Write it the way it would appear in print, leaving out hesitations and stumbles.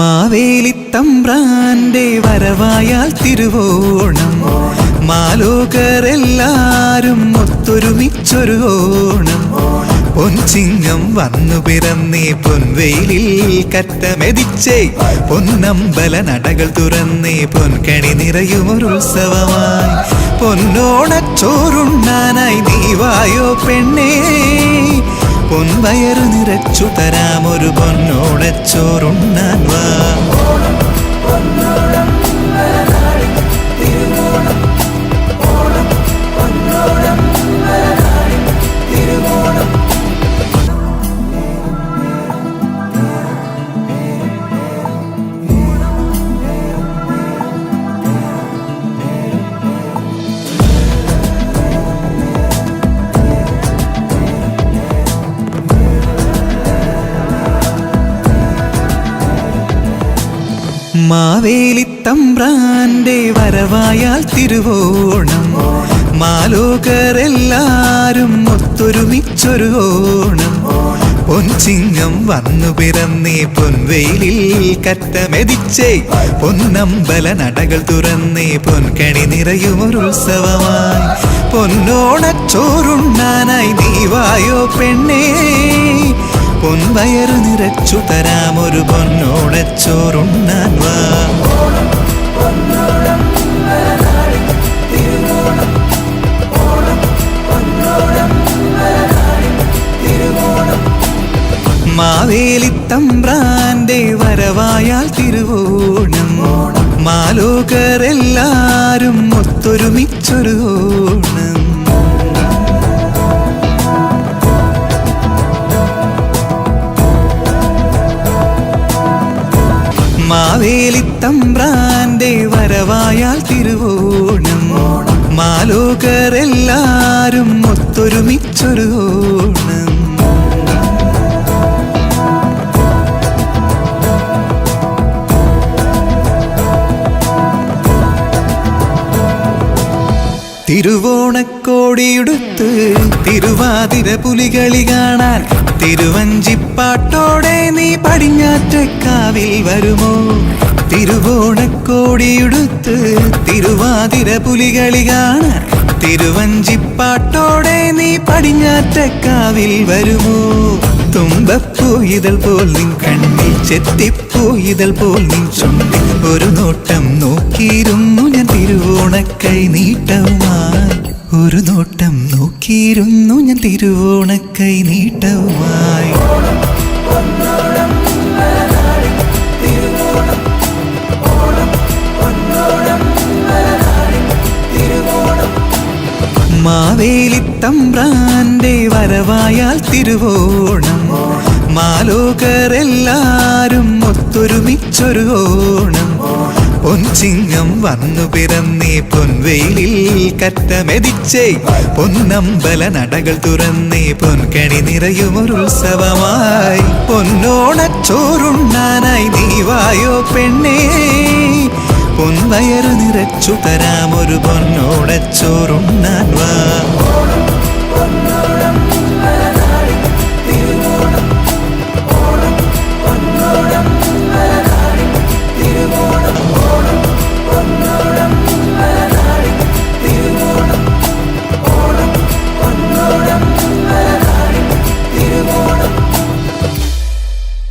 മാവേലിത്തമ്പ്രാന്റെ വരവായാൽ തിരുവോണം, മാലോകരെല്ലാരും ഒത്തൊരുമിച്ചൊരു ഓണം. പൊൻചിങ്ങം വന്നു പിറന്നേ പൊൻവെയിലിൽ കറ്റമെതിച്ചേ, പൊന്നമ്പല നടകൾ തുറന്നേ പൊൻകണി നിറയുമൊരുത്സവമായി. പൊന്നോണച്ചോറുണ്ണാനായി നീ വായോ പെണ്ണേ, പൊൻവയറു നിറച്ചു തരാമൊരു പൊന്നോണച്ചോറുണ്ണാൻ വാ. മാവേലിത്തമ്പ്രാന്റെ വരവായാൽ തിരുവോണം, മാലോകരെല്ലാരും ഒത്തൊരുമിച്ചൊരു ഓണം. പൊൻചിങ്ങം വന്നു പിറന്നേ പൊൻവെയിലിൽ കറ്റമെതിച്ചേ, പൊന്നമ്പല നടകൾ തുറന്നേ പൊൻകണി നിറയുമൊരുത്സവമായി. പൊന്നോണച്ചോറുണ്ണാനായി നീ വായോ പെണ്ണേ, പൊൻവയറു നിറച്ചു തരാമൊരു പൊന്നോണച്ചോറുണ്ണാൻ വാ. മാവേലിത്തമ്പ്രാന്റെ വരവായാൽ തിരുവോണം, മാലോകരെല്ലാരും ഒത്തൊരുമിച്ചൊരു ഓണം. മാവേലിത്തമ്പ്രാന്റെ വരവായാൽ തിരുവോണം, മാലോകരെല്ലാരും ഒത്തൊരുമിച്ചൊരു ഓണം. തിരുവോണക്കോടിയുടുത്ത് തിരുവാതിര പുലികളി കാണാൻ, തിരുവഞ്ചിപ്പാട്ടോടെ നീ പടിഞ്ഞാറ്റക്കാവിൽ വരുമോ? തിരുവോണക്കോടിയുടുത്ത് തിരുവാതിര പുലികളി കാണാൻ, തിരുവഞ്ചിപ്പാട്ടോടെ നീ പടിഞ്ഞാറ്റക്കാവിൽ വരുമോ? തുമ്പപ്പൂയിതൾ പോൽ നിൻ കണ്ണിൽ, ചെത്തിപ്പൂയിതൾ പോൽ നിൻ ചുണ്ടിൽ, ഒരു നോട്ടം നോക്കിയിരുന്നു ഞാൻ തിരുവോണക്കൈ നീട്ടവുമായി. ഒരു നോട്ടം നോക്കിയിരുന്നു ഞാൻ തിരുവോണക്കൈ നീട്ടവുമായി. മാവേലിത്തമ്പ്രാന്റെ വരവായാൽ തിരുവോണം, മാലോകരെല്ലാരും ഒത്തൊരുമിച്ചൊരു ഓണം. പൊൻചിങ്ങം വന്നു പിറന്നേ പൊൻവെയിലിൽ കറ്റമെതിച്ചേ, പൊന്നമ്പല നടകൾ തുറന്നേ പൊൻകണി നിറയുമൊരുത്സവമായി. പൊന്നോണച്ചോറുണ്ണാനായി നീ വായോ പെണ്ണേ, പൊൻവയറു നിറച്ചു തരാമൊരു പൊന്നോണച്ചോറുണ്ണാൻ വാ.